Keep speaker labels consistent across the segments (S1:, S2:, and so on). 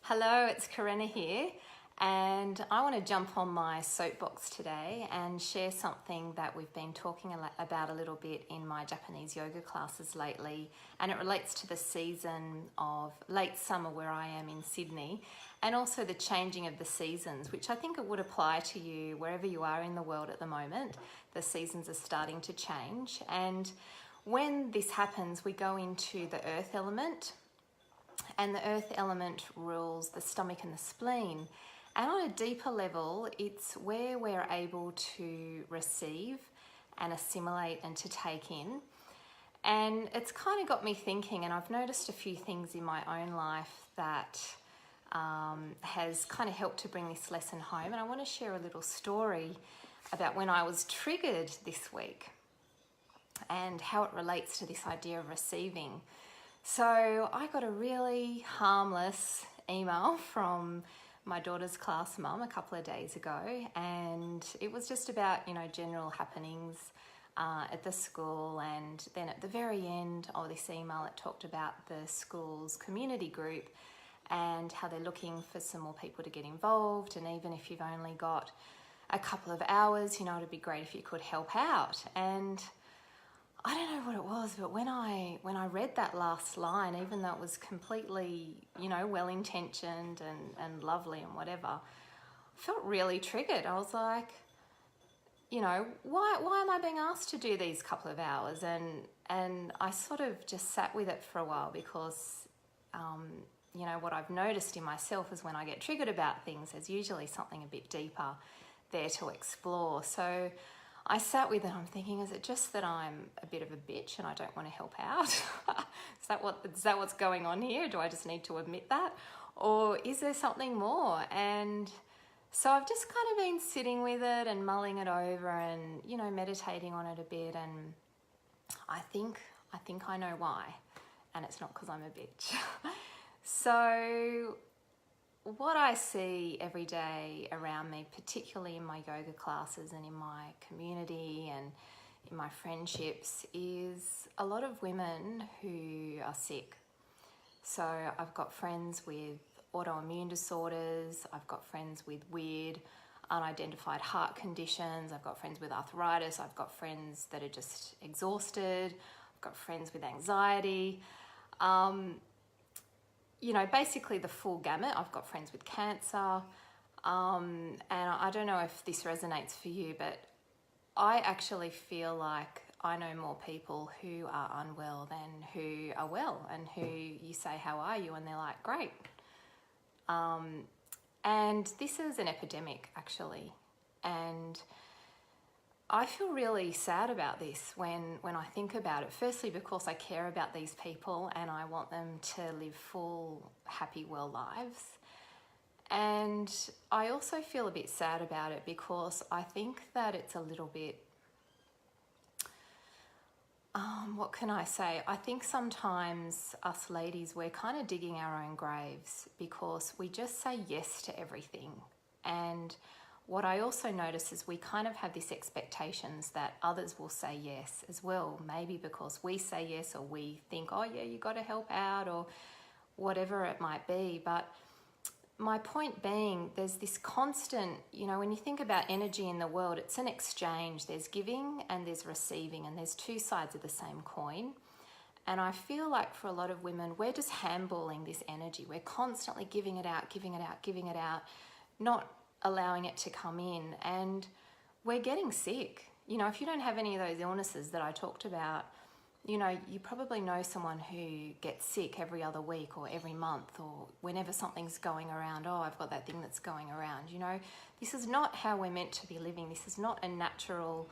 S1: Hello, it's Corinna here, and I want to jump on my soapbox today and share something that we've been talking about a little bit in my Japanese yoga classes lately, and it relates to the season of late summer where I am in Sydney, and also the changing of the seasons, which I think it would apply to you wherever you are in the world at the moment. The seasons are starting to change, and when this happens, we go into the earth element. And the earth element rules the stomach and the spleen. And on a deeper level, it's where we're able to receive and assimilate and to take in. And it's kind of got me thinking, and I've noticed a few things in my own life that has kind of helped to bring this lesson home. And I want to share a little story about when I was triggered this week and how it relates to this idea of receiving. So I got a really harmless email from my daughter's class mum a couple of days ago, and it was just about, general happenings at the school. And then at the very end of this email, it talked about the school's community group and how they're looking for some more people to get involved. And even if you've only got a couple of hours, it'd be great if you could help out. And I don't know what it was, but when I read that last line, even though it was completely, well-intentioned and lovely and whatever, I felt really triggered. I was like, why am I being asked to do these couple of hours? And I sort of just sat with it for a while because, what I've noticed in myself is when I get triggered about things, there's usually something a bit deeper there to explore. So I sat with it. I'm thinking, is it just that I'm a bit of a bitch and I don't want to help out? Is that what's going on here? Do I just need to admit that? Or is there something more? And so I've just kind of been sitting with it and mulling it over and, meditating on it a bit. And I think I know why. And it's not because I'm a bitch. So what I see every day around me, particularly in my yoga classes and in my community and in my friendships, is a lot of women who are sick. So I've got friends with autoimmune disorders, I've got friends with weird unidentified heart conditions, I've got friends with arthritis, I've got friends that are just exhausted, I've got friends with anxiety. Basically the full gamut. I've got friends with cancer, and I don't know if this resonates for you, but I actually feel like I know more people who are unwell than who are well, and who you say, how are you? And they're like, great. And this is an epidemic, actually. And I feel really sad about this when I think about it. Firstly, because I care about these people and I want them to live full, happy, well lives. And I also feel a bit sad about it because I think that it's a little bit, what can I say? I think sometimes us ladies, we're kind of digging our own graves because we just say yes to everything. And what I also notice is we kind of have this expectations that others will say yes as well, maybe because we say yes or we think, oh yeah, you got to help out or whatever it might be. But my point being, there's this constant, when you think about energy in the world, it's an exchange. There's giving and there's receiving, and there's two sides of the same coin. And I feel like for a lot of women, we're just handballing this energy. We're constantly giving it out, not allowing it to come in, and we're getting sick. If you don't have any of those illnesses that I talked about, you probably know someone who gets sick every other week or every month or whenever something's going around. Oh, I've got that thing that's going around. This is not how we're meant to be living. This is not a natural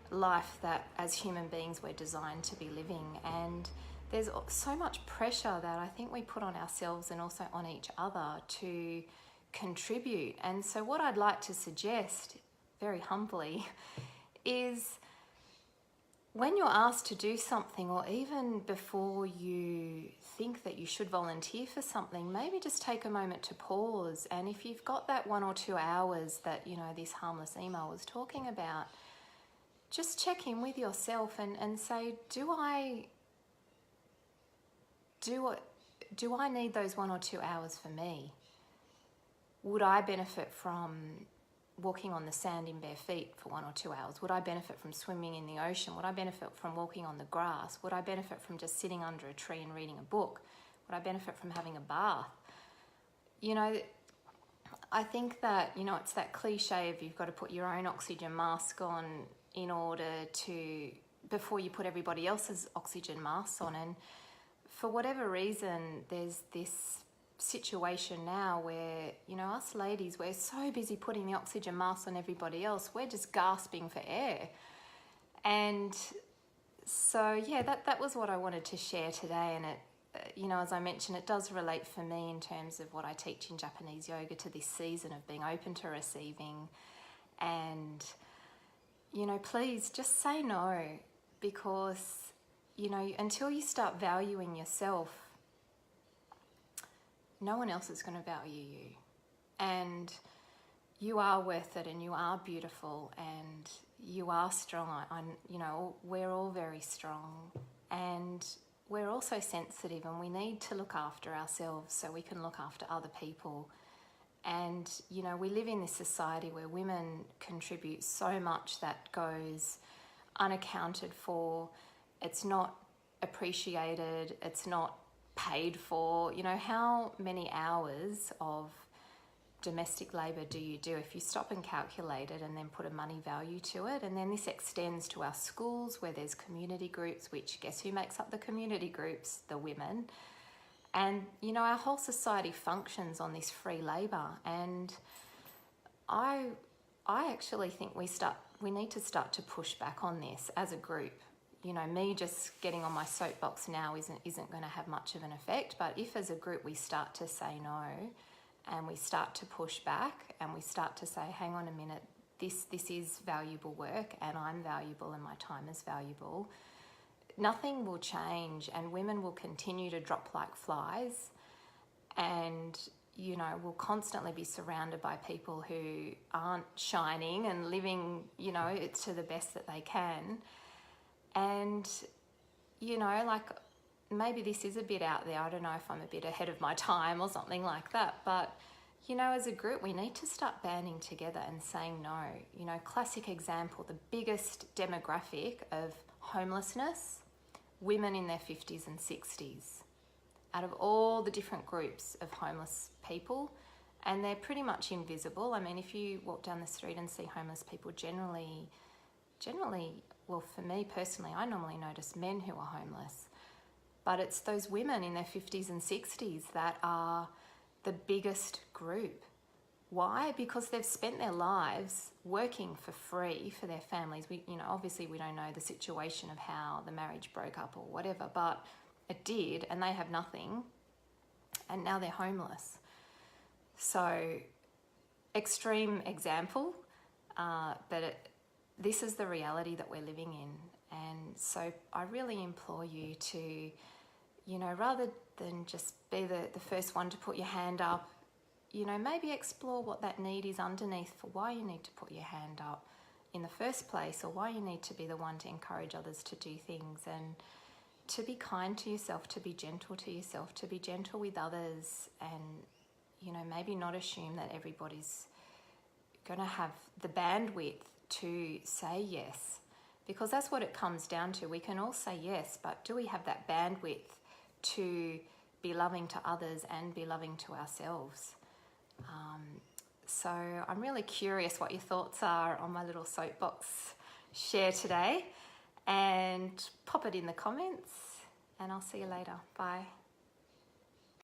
S1: life that as human beings we're designed to be living. And there's so much pressure that I think we put on ourselves and also on each other to contribute. And so what I'd like to suggest, very humbly, is when you're asked to do something, or even before you think that you should volunteer for something, maybe just take a moment to pause. And if you've got that 1 or 2 hours that this harmless email was talking about, just check in with yourself and say, do I need those 1 or 2 hours for me? Would I benefit from walking on the sand in bare feet for 1 or 2 hours? Would I benefit from swimming in the ocean? Would I benefit from walking on the grass? Would I benefit from just sitting under a tree and reading a book? Would I benefit from having a bath? You know, I think that, you know, it's that cliche of you've got to put your own oxygen mask on in order to, before you put everybody else's oxygen masks on. And for whatever reason, there's this situation now where, you know, us ladies, we're so busy putting the oxygen mask on everybody else, we're just gasping for air. And so, yeah, that was what I wanted to share today. And it, you know, as I mentioned, it does relate for me in terms of what I teach in Japanese yoga to this season of being open to receiving. And, you know, please just say no, because, you know, until you start valuing yourself, no one else is going to value you. And you are worth it, and you are beautiful, and you are strong. You know, we're all very strong, and we're also sensitive, and we need to look after ourselves so we can look after other people. And, you know, we live in this society where women contribute so much that goes unaccounted for. It's not appreciated. It's not paid for. You know, how many hours of domestic labour do you do if you stop and calculate it and then put a money value to it? And then this extends to our schools where there's community groups, which guess who makes up the community groups? The women. And, you know, our whole society functions on this free labour. And I actually think we need to start to push back on this as a group. You know, me just getting on my soapbox now isn't going to have much of an effect. But if as a group we start to say no, and we start to push back, and we start to say, hang on a minute, this is valuable work, and I'm valuable, and my time is valuable, nothing will change, and women will continue to drop like flies, and, you know, we'll constantly be surrounded by people who aren't shining and living, you know, it's to the best that they can. And, you know, like, maybe this is a bit out there. I don't know if I'm a bit ahead of my time or something like that. But, you know, as a group, we need to start banding together and saying no. You know, classic example, the biggest demographic of homelessness, women in their 50s and 60s. Out of all the different groups of homeless people, and they're pretty much invisible. I mean, if you walk down the street and see homeless people, generally, well, for me personally, I normally notice men who are homeless. But it's those women in their 50s and 60s that are the biggest group. Why? Because they've spent their lives working for free for their families. You know, obviously we don't know the situation of how the marriage broke up or whatever, but it did, and they have nothing, and now they're homeless. So, extreme example, but this is the reality that we're living in. And so I really implore you to, you know, rather than just be the first one to put your hand up, you know, maybe explore what that need is underneath for why you need to put your hand up in the first place, or why you need to be the one to encourage others to do things, and to be kind to yourself, to be gentle to yourself, to be gentle with others, and, you know, maybe not assume that everybody's going to have the bandwidth to say yes, because that's what it comes down to. We can all say yes, but do we have that bandwidth to be loving to others and be loving to ourselves? So I'm really curious what your thoughts are on my little soapbox share today, and pop it in the comments, and I'll see you later. Bye.